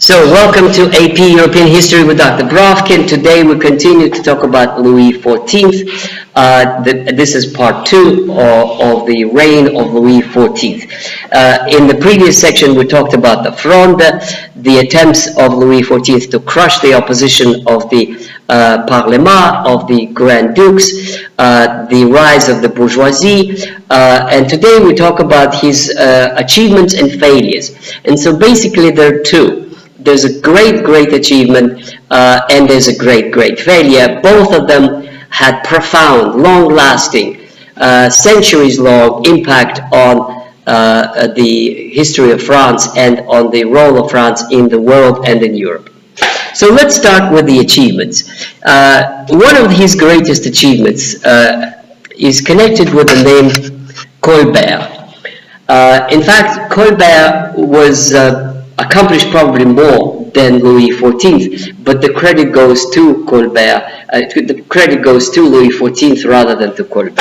So, welcome to AP European History with Dr. Brovkin. Today we continue to talk about Louis XIV. This is part 2 of the reign of Louis XIV. In the previous section we talked about the Fronde, the attempts of Louis XIV to crush the opposition of the Parlement, of the Grand Dukes, the rise of the bourgeoisie, and today we talk about his achievements and failures. And so basically there are two. There's a great achievement and there's a great failure. Both of them had profound, long-lasting, centuries-long impact on the history of France and on the role of France in the world and in Europe. So let's start with the achievements. One of his greatest achievements is connected with the name Colbert. In fact, Colbert was accomplished probably more than Louis XIV, but the credit goes to Colbert. The credit goes to Louis XIV rather than to Colbert.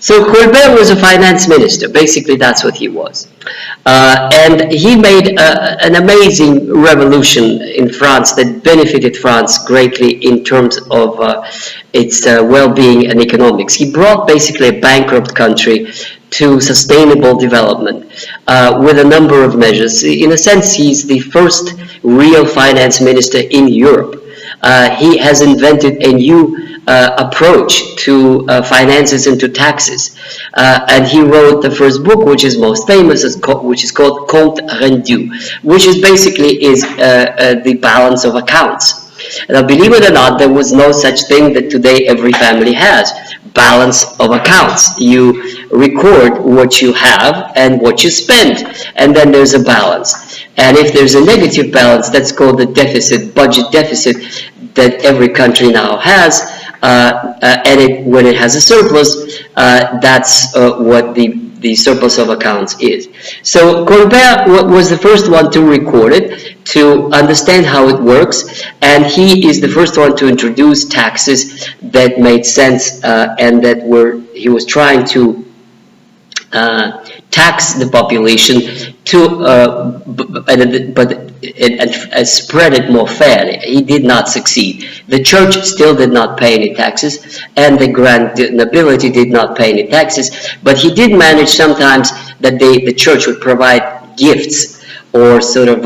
So Colbert was a finance minister. Basically, that's what he was. And he made an amazing revolution in France that benefited France greatly in terms of its well-being and economics. He brought basically a bankrupt country to sustainable development with a number of measures. In a sense, he's the first real finance minister in Europe. He has invented a new approach to finances and to taxes. And he wrote the first book, which is most famous, which is called Compte Rendu, which is basically the balance of accounts. Now, believe it or not, there was no such thing that today every family has. Balance of accounts. You record what you have and what you spend, and then there's a balance. And if there's a negative balance, that's called the deficit, budget deficit, that every country now has. And when it has a surplus, that's what the surplus of accounts is. So Colbert was the first one to record it, to understand how it works, and he is the first one to introduce taxes that made sense and that he was trying to tax the population and spread it more fairly. He did not succeed. The church still did not pay any taxes, and the grand nobility did not pay any taxes, but he did manage sometimes that the church would provide gifts or sort of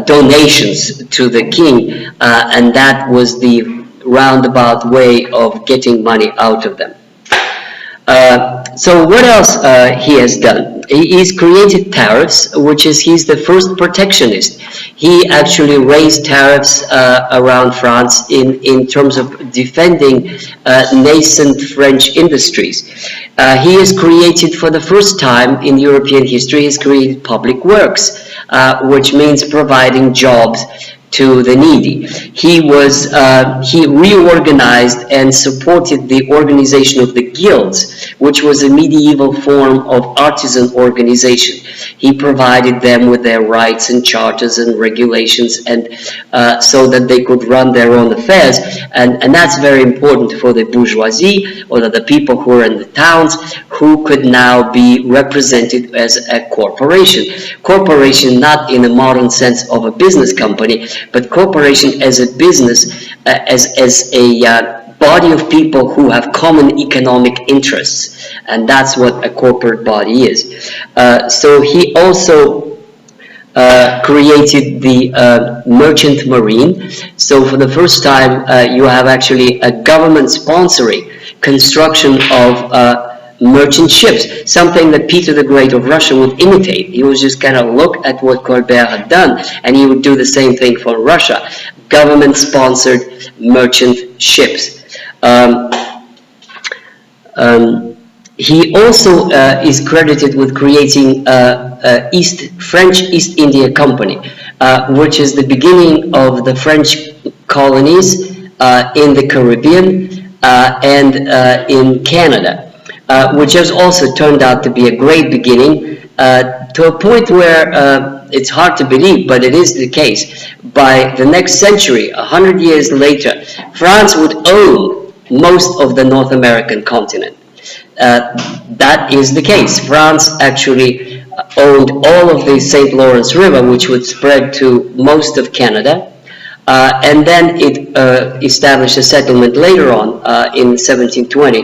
donations to the king, and that was the roundabout way of getting money out of them. So what else he has done? He's created tariffs, he's the first protectionist. He actually raised tariffs around France in terms of defending nascent French industries. He has created, for the first time in European history, he's created public works, which means providing jobs to the needy. He reorganized and supported the organization of the guilds, which was a medieval form of artisan organization. He provided them with their rights and charters and regulations, and so that they could run their own affairs. And that's very important for the bourgeoisie, or the people who are in the towns, who could now be represented as a corporation. Corporation not in a modern sense of a business company, but corporation as a business, as a body of people who have common economic interests, and that's what a corporate body is. So he also created the merchant marine. So for the first time, you have actually a government sponsoring construction of merchant ships, something that Peter the Great of Russia would imitate. He would just kind of look at what Colbert had done, and he would do the same thing for Russia. Government-sponsored merchant ships. He also is credited with creating French East India Company, which is the beginning of the French colonies in the Caribbean and in Canada. Which has also turned out to be a great beginning, to a point where it's hard to believe, but it is the case. By the next century, 100 years later, France would own most of the North American continent. That is the case. France actually owned all of the St. Lawrence River, which would spread to most of Canada. And then it established a settlement later on in 1720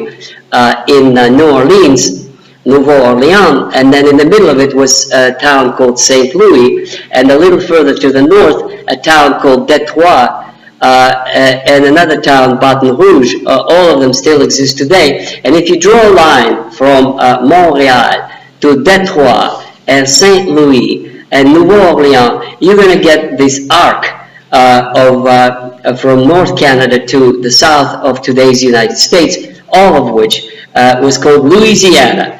in New Orleans, Nouveau Orleans, and then in the middle of it was a town called St. Louis, and a little further to the north, a town called Detroit, and another town, Baton Rouge. All of them still exist today. And if you draw a line from Montreal to Detroit and St. Louis and Nouveau Orleans, you're going to get this arc from North Canada to the south of today's United States, all of which was called Louisiana,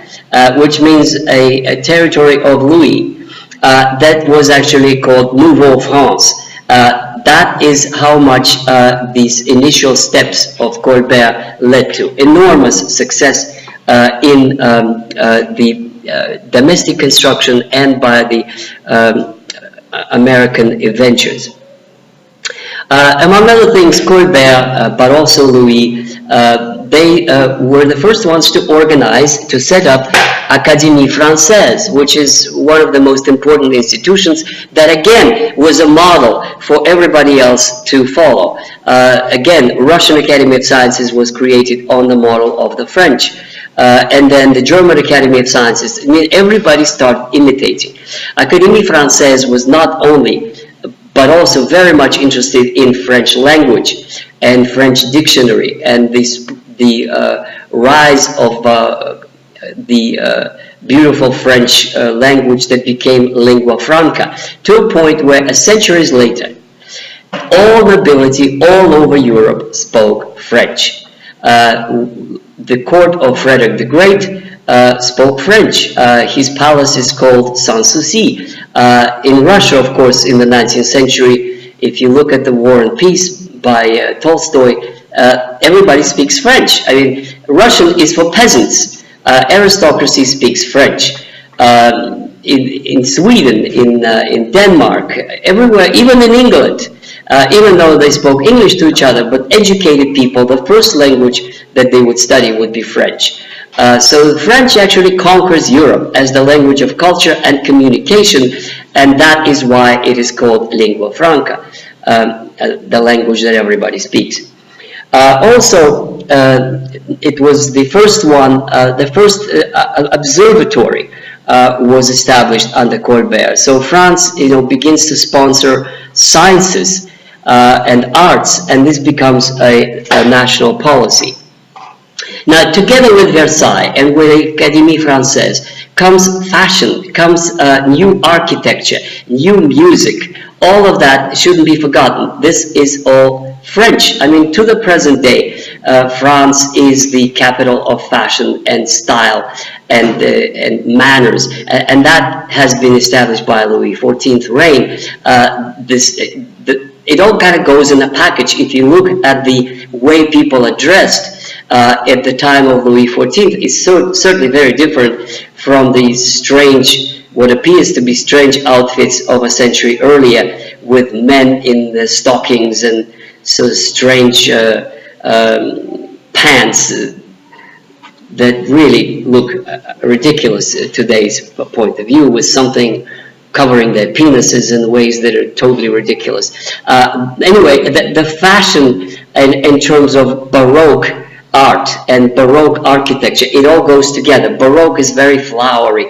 which means a territory of Louis. That was actually called Nouveau France. That is how much these initial steps of Colbert led to. Enormous success in the domestic construction and by the American adventures. Among other things, Colbert, but also Louis, they were the first ones to organize, to set up Académie Française, which is one of the most important institutions that, again, was a model for everybody else to follow. Again, Russian Academy of Sciences was created on the model of the French. And then the German Academy of Sciences. I mean, everybody started imitating. Académie Française was not only but also very much interested in French language and French dictionary and the rise of the beautiful French language that became lingua franca, to a point where centuries later, all nobility all over Europe spoke French. The court of Frederick the Great spoke French. His palace is called Sans Souci. In Russia, of course, in the 19th century, if you look at the War and Peace by Tolstoy, everybody speaks French. I mean, Russian is for peasants. Aristocracy speaks French. In Sweden, in Denmark, everywhere, even in England, even though they spoke English to each other, but educated people, the first language that they would study would be French. So French actually conquers Europe as the language of culture and communication, and that is why it is called lingua franca, the language that everybody speaks. Also, it was the first one, the first observatory was established under Colbert. So France, begins to sponsor sciences and arts, and this becomes a national policy. Now, together with Versailles and with Académie Française comes fashion, comes new architecture, new music. All of that shouldn't be forgotten. This is all French. I mean, to the present day, France is the capital of fashion and style and manners, and that has been established by Louis XIV's reign. It all kind of goes in a package. If you look at the way people are dressed at the time of Louis XIV, it's certainly very different from the strange, what appears to be strange outfits of a century earlier, with men in the stockings and so strange pants that really look ridiculous today's point of view, with something covering their penises in ways that are totally ridiculous. Anyway, the fashion in terms of Baroque art and Baroque architecture, it all goes together. Baroque is very flowery,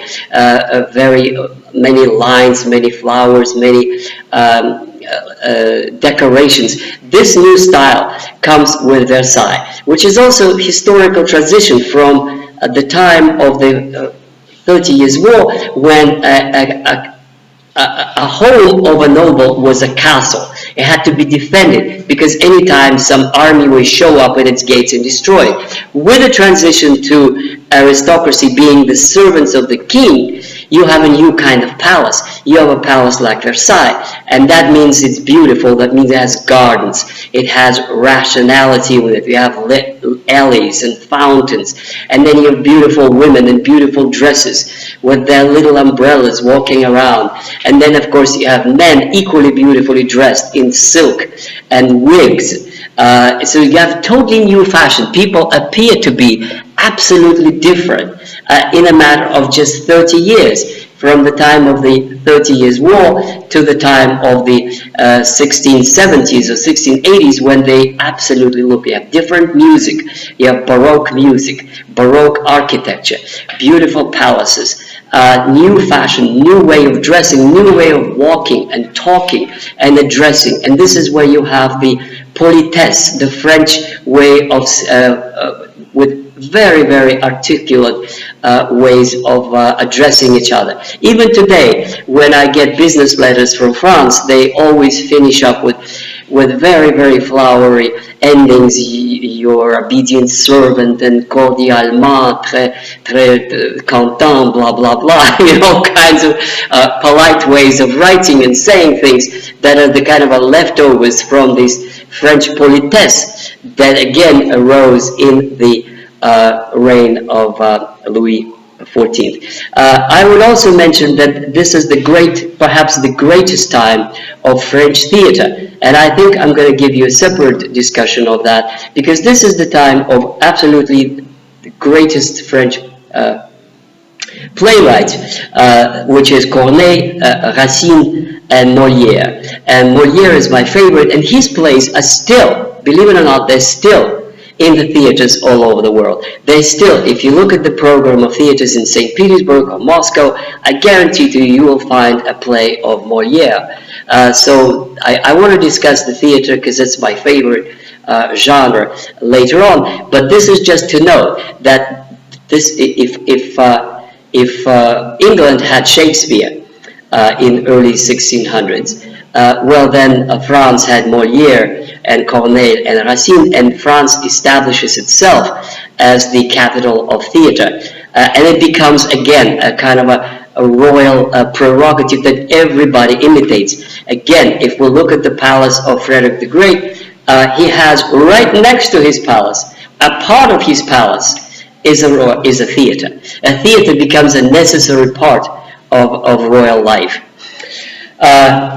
very many lines, many flowers, many decorations. This new style comes with Versailles, which is also historical transition from the time of the 30 Years' War, when a home of a noble was a castle. It had to be defended because anytime some army would show up at its gates and destroy it. With the transition to aristocracy being the servants of the king, you have a new kind of palace. You have a palace like Versailles, and that means it's beautiful. That means it has gardens. It has rationality with it. You have alleys and fountains, and then you have beautiful women in beautiful dresses with their little umbrellas walking around. And then, of course, you have men equally beautifully dressed in silk and wigs. So you have totally new fashion. People appear to be absolutely different in a matter of just 30 years. from the time of the 30 Years' War to the time of the 1670s or 1680s, when they absolutely look. You have different music, you have Baroque music, Baroque architecture, beautiful palaces, new fashion, new way of dressing, new way of walking and talking and addressing. And this is where you have the politesse, the French way of, with very, very articulate ways of addressing each other. Even today, when I get business letters from France, they always finish up with very, very flowery endings. Your obedient servant and cordialement, très content, blah, blah, blah. All kinds of polite ways of writing and saying things that are the kind of leftovers from this French politesse that again arose in the reign of Louis XIV. I would also mention that this is perhaps the greatest time of French theatre, and I think I'm going to give you a separate discussion of that, because this is the time of absolutely the greatest French playwrights, which is Corneille, Racine, and Molière. And Molière is my favorite, and his plays are still, believe it or not, they're still in the theaters all over the world. They still, if you look at the program of theaters in St. Petersburg or Moscow, I guarantee to you will find a play of Molière. So I want to discuss the theater because it's my favorite genre later on. But this is just to know that this, if England had Shakespeare in early 1600s, well then France had Molière and Corneille and Racine, and France establishes itself as the capital of theatre. And it becomes again a kind of a royal prerogative that everybody imitates. Again, if we look at the palace of Frederick the Great, he has right next to his palace, a part of his palace is a theatre. A theatre becomes a necessary part of royal life.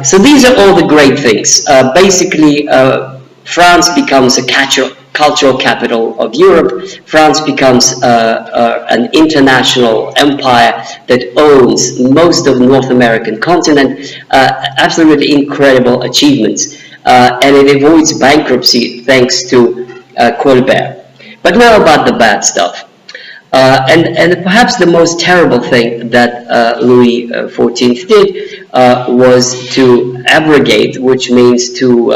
So these are all the great things. Basically, France becomes a cultural capital of Europe. France becomes an international empire that owns most of the North American continent. Absolutely incredible achievements. And it avoids bankruptcy thanks to Colbert. But now about the bad stuff. And perhaps the most terrible thing that Louis XIV did was to abrogate, which means to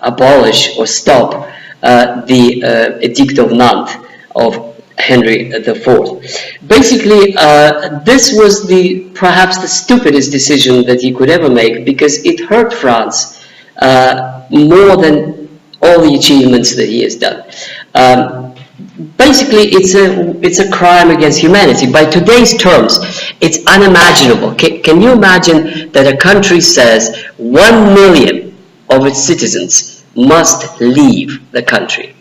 abolish or stop the Edict of Nantes of Henry IV. Basically, this was perhaps the stupidest decision that he could ever make, because it hurt France more than all the achievements that he has done. Basically, it's a crime against humanity. By today's terms, it's unimaginable. Can you imagine that a country says 1 million of its citizens must leave the country,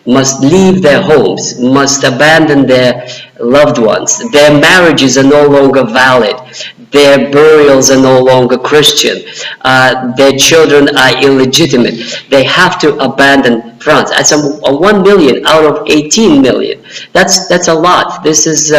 must leave their homes, must abandon their loved ones, their marriages are no longer valid, their burials are no longer Christian, their children are illegitimate, they have to abandon France. That's a 1 million out of 18 million. That's a lot. This is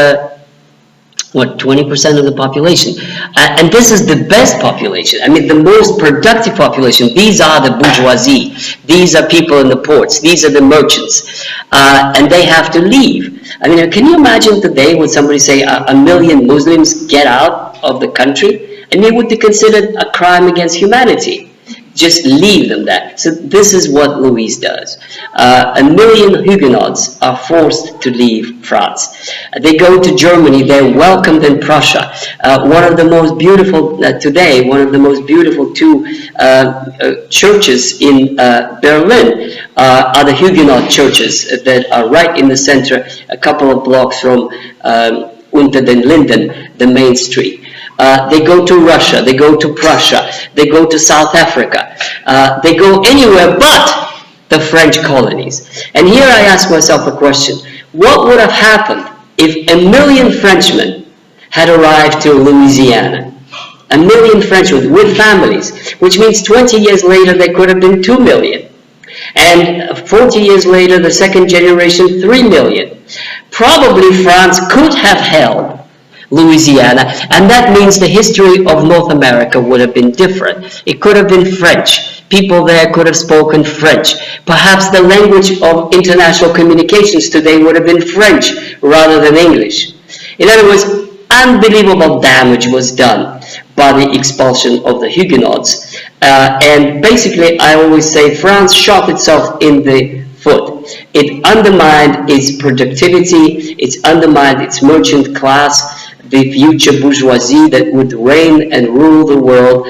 what, 20% of the population. And this is the best population. I mean, the most productive population. These are the bourgeoisie. These are people in the ports. These are the merchants. And they have to leave. I mean, can you imagine today when somebody say a million Muslims get out of the country? And it would be considered a crime against humanity. Just leave them there. So this is what Louis does. 1 million Huguenots are forced to leave France. They go to Germany. They're welcomed in Prussia. One of the most beautiful today, one of the most beautiful two churches in Berlin are the Huguenot churches that are right in the center, a couple of blocks from Unter den Linden, the main street. They go to Russia, they go to Prussia, they go to South Africa, they go anywhere but the French colonies. And here I ask myself a question. What would have happened if 1 million Frenchmen had arrived to Louisiana? 1 million Frenchmen with families, which means 20 years later there could have been 2 million. And 40 years later, the second generation, 3 million. Probably France could have held Louisiana, and that means the history of North America would have been different. It could have been French. People there could have spoken French. Perhaps the language of international communications today would have been French rather than English. In other words, unbelievable damage was done by the expulsion of the Huguenots. And basically, I always say France shot itself in the foot. It undermined its productivity, it undermined its merchant class, the future bourgeoisie that would reign and rule the world.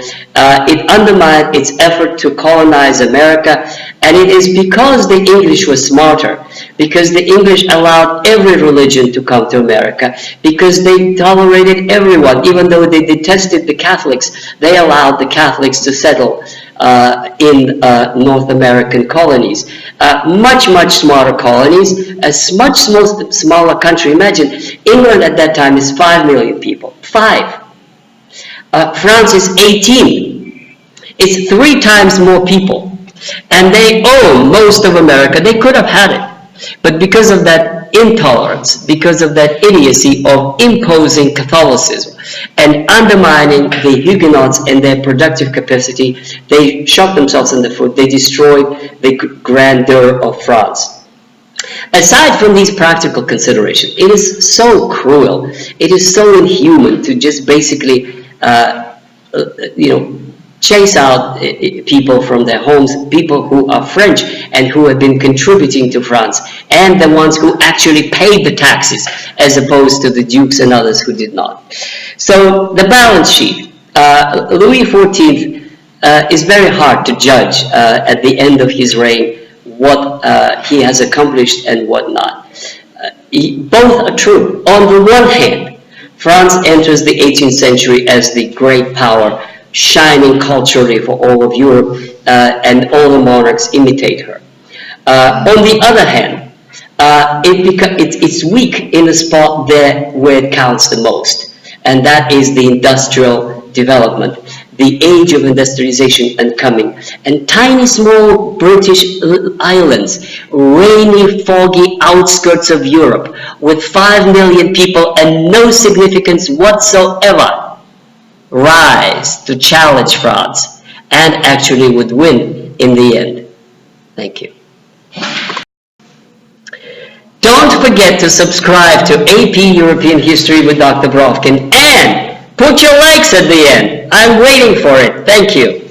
It undermined its effort to colonize America, and it is because the English were smarter, because the English allowed every religion to come to America, because they tolerated everyone, even though they detested the Catholics, they allowed the Catholics to settle in North American colonies. Much smaller colonies, a much smaller country. Imagine, England at that time is 5 million people. 5. France is 18. It's 3 times more people. And they own most of America. They could have had it. But because of that intolerance, because of that idiocy of imposing Catholicism and undermining the Huguenots and their productive capacity, they shot themselves in the foot. They destroyed the grandeur of France. Aside from these practical considerations, it is so cruel, it is so inhuman to just basically, chase out people from their homes, people who are French and who have been contributing to France, and the ones who actually paid the taxes, as opposed to the dukes and others who did not. So the balance sheet, Louis XIV is very hard to judge at the end of his reign what he has accomplished and what not. Both are true. On the one hand, France enters the 18th century as the great power, shining culturally for all of Europe, and all the monarchs imitate her. On the other hand, it's weak in the spot there where it counts the most, and that is the industrial development, the age of industrialization and coming, and tiny small British islands, rainy, foggy outskirts of Europe, with 5 million people and no significance whatsoever, rise to challenge France and actually would win in the end. Thank you. Don't forget to subscribe to AP European History with Dr. Brovkin and put your likes at the end. I'm waiting for it. Thank you.